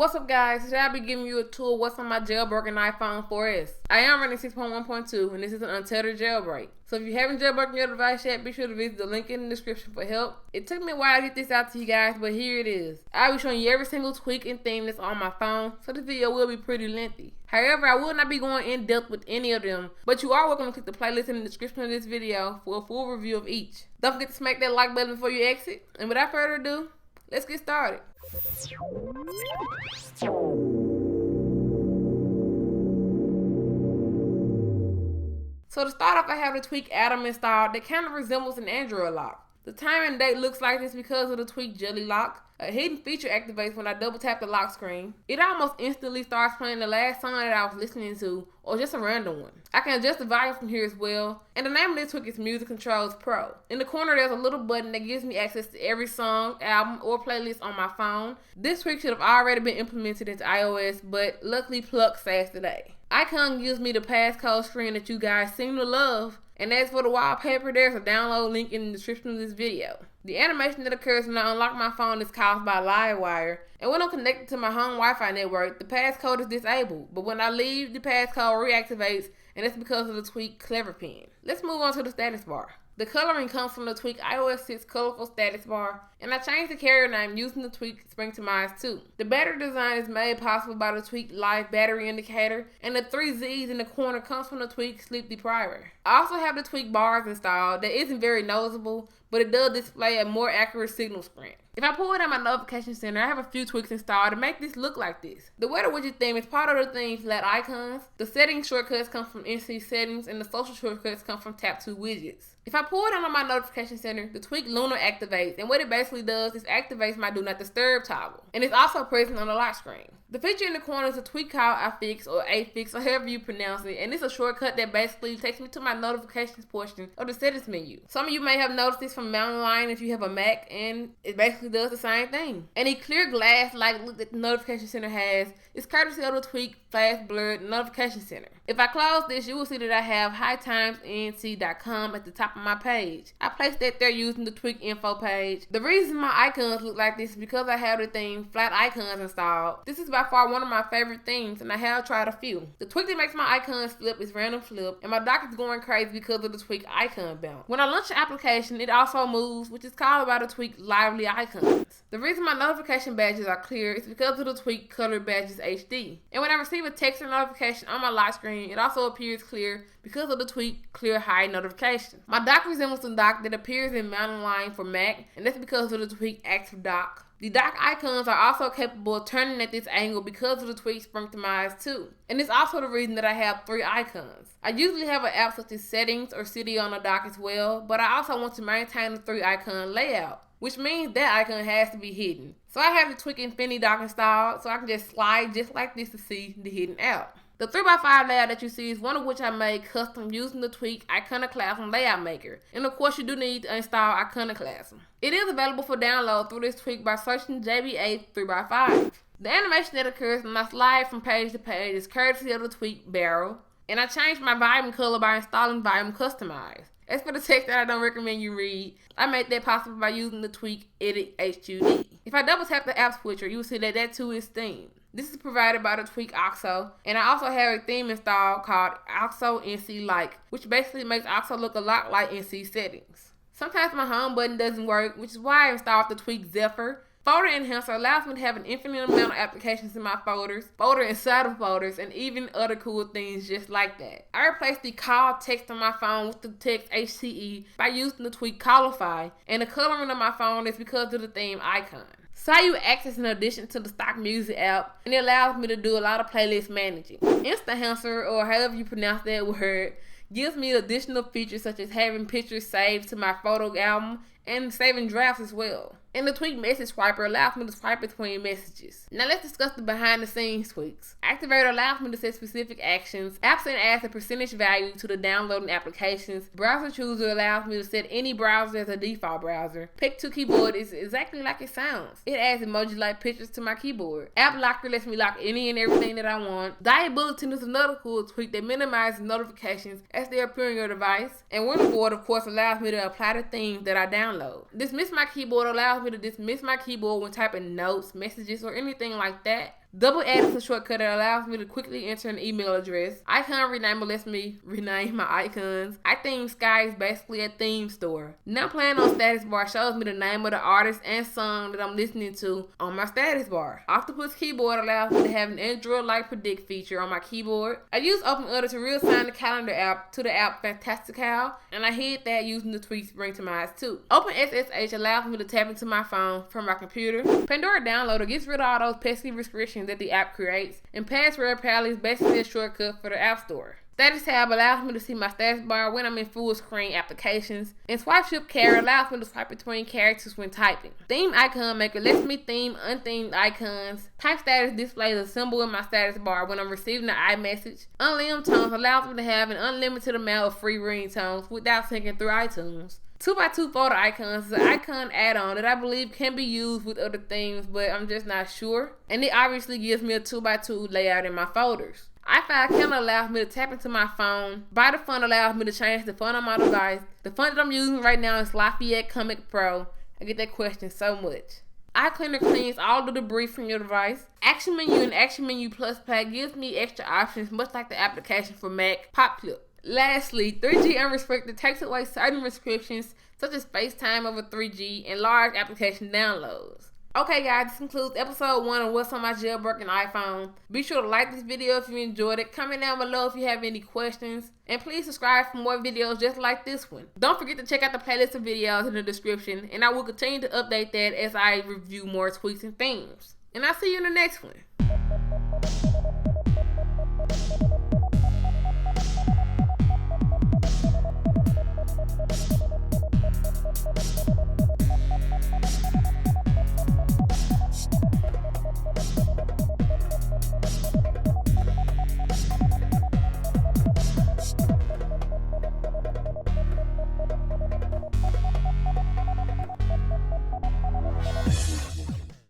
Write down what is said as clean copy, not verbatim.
What's up, guys? Today I'll be giving you a tour of what's on my jailbroken iPhone 4S. I am running 6.1.2 and this is an untethered jailbreak. So if you haven't jailbroken your device yet, be sure to visit the link in the description for help. It took me a while to get this out to you guys, but here it is. I'll be showing you every single tweak and theme that's on my phone, so this video will be pretty lengthy. However, I will not be going in depth with any of them, but you are welcome to click the playlist in the description of this video for a full review of each. Don't forget to smack that like button before you exit. And without further ado, let's get started. So to start off, I have the tweak Atom installed that kind of resembles an Android lock. The time and date looks like this because of the tweak Jelly Lock. A hidden feature activates when I double tap the lock screen. It almost instantly starts playing the last song that I was listening to, or just a random one. I can adjust the volume from here as well, and the name of this tweak is Music Controls Pro. In the corner there's a little button that gives me access to every song, album, or playlist on my phone. This tweak should have already been implemented into iOS, but luckily Pluck saves today. Icon gives me the passcode screen that you guys seem to love. And as for the wallpaper, there's a download link in the description of this video. The animation that occurs when I unlock my phone is caused by Livewire, and when I'm connected to my home Wi-Fi network, the passcode is disabled, but when I leave, the passcode reactivates, and that's because of the tweak Clever Pen. Let's move on to the status bar. The coloring comes from the tweak iOS 6 colorful status bar, and I changed the carrier name using the tweak Spring to Minds 2. The battery design is made possible by the tweak Live Battery Indicator, and the 3 Z's in the corner comes from the tweak Sleep Depriver. I also have the tweak bars installed that isn't very noticeable, but it does display a more accurate signal strength. If I pull it on my notification center, I have a few tweaks installed to make this look like this. The weather widget theme is part of the theme flat icons. The settings shortcuts come from NC settings, and the social shortcuts come from tap 2 widgets. If I pull it on my notification center, the tweak Lunar activates, and what it basically does is activates my Do Not Disturb toggle, and it's also present on the lock screen. The feature in the corner is a tweak called iFix or iFix or however you pronounce it, and it's a shortcut that basically takes me to my notifications portion of the settings menu. Some of you may have noticed this from Mountain Lion if you have a Mac, and it basically does the same thing. And a clear glass-like look that the notification center has is courtesy of the tweak Flash Blurred Notification Center. If I close this, you will see that I have hightimesnc.com at the top of my page. I placed that there using the tweak info page. The reason my icons look like this is because I have the theme Flat Icons installed. This is by far one of my favorite themes, and I have tried a few. The tweak that makes my icons flip is Random Flip, and my dock is going crazy because of the tweak Icon Bounce. When I launch the application, it also moves, which is called by the tweak Lively Icons. The reason my notification badges are clear is because of the tweak Color Badges HD. And when I receive a text or notification on my lock screen, it also appears clear because of the tweak Clear Hide Notification. My dock resembles the dock that appears in Mountain Lion for Mac, and that's because of the tweak Active Dock. The dock icons are also capable of turning at this angle because of the tweak Spring to Minds 2. And it's also the reason that I have 3 icons. I usually have an app such as Settings or City on the dock as well, but I also want to maintain the 3 icon layout, which means that icon has to be hidden. So I have the tweak Infinity Dock installed, so I can just slide just like this to see the hidden app. The 3x5 layout that you see is one of which I made custom using the tweak Iconoclasm Layout Maker. And of course you do need to install Iconoclasm. It is available for download through this tweak by searching JBA 3x5. The animation that occurs when I slide from page to page is courtesy of the tweak Barrel. And I changed my volume color by installing Volume Customize. As for the text that I don't recommend you read, I made that possible by using the tweak Edit HUD. If I double tap the app switcher, you will see that that too is themed. This is provided by the tweak OXO, and I also have a theme installed called OXO NC Like, which basically makes OXO look a lot like NC settings. Sometimes my home button doesn't work, which is why I installed the tweak Zephyr. Folder Enhancer allows me to have an infinite amount of applications in my folders, folder inside of folders, and even other cool things just like that. I replaced the call text on my phone with the text HCE by using the tweak Callify, and the coloring on my phone is because of the theme icon. So I use Access in addition to the stock music app, and it allows me to do a lot of playlist managing. Enhancer, or however you pronounce that word, gives me additional features such as having pictures saved to my photo album and saving drafts as well. And the tweak Message Swiper allows me to swipe between messages. Now let's discuss the behind the scenes tweaks. Activator allows me to set specific actions. Absent adds a percentage value to the downloading applications. Browser Chooser allows me to set any browser as a default browser. Pick to Keyboard is exactly like it sounds. It adds emoji-like pictures to my keyboard. App Locker lets me lock any and everything that I want. Diet Bulletin is another cool tweak that minimizes notifications as they appear on your device. And Winterboard, of course, allows me to apply the themes that I download. Dismiss My Keyboard allows me to dismiss my keyboard when typing notes, messages, or anything like that. Double add is a shortcut that allows me to quickly enter an email address. Icon rename lets me rename my icons. iTheme Sky is basically a theme store. Now playing on status bar shows me the name of the artist and song that I'm listening to on my status bar. Octopus Keyboard allows me to have an Android-like predict feature on my keyboard. I use OpenOrder to reassign the calendar app to the app Fantastical, and I hid that using the tweaks bring to my eyes too. OpenSSH allows me to tap into my phone from my computer. Pandora Downloader gets rid of all those pesky restrictions that the app creates, and Password Pally is basically a shortcut for the App Store. Status tab allows me to see my status bar when I'm in full screen applications, and Swipe Shift Carry allows me to swipe between characters when typing. Theme Icon Maker lets me theme unthemed icons. Type Status displays a symbol in my status bar when I'm receiving an iMessage. Unlimited Tones allows me to have an unlimited amount of free ringtones without syncing through iTunes. 2x2 photo icons is an icon add-on that I believe can be used with other things, but I'm just not sure. And it obviously gives me a 2x2 layout in my folders. iFile Calendar allows me to tap into my phone. By the font allows me to change the font on my device. The font that I'm using right now is Lafayette Comic Pro. I get that question so much. iCleaner cleans all the debris from your device. Action Menu and Action Menu Plus Pack gives me extra options, much like the application for Mac PopClip. Lastly, 3G Unrestricted takes away certain restrictions such as FaceTime over 3G and large application downloads. Okay guys, this concludes episode 1 of What's on My Jailbroken iPhone. Be sure to like this video if you enjoyed it, comment down below if you have any questions, and please subscribe for more videos just like this one. Don't forget to check out the playlist of videos in the description, and I will continue to update that as I review more tweaks and themes. And I'll see you in the next one.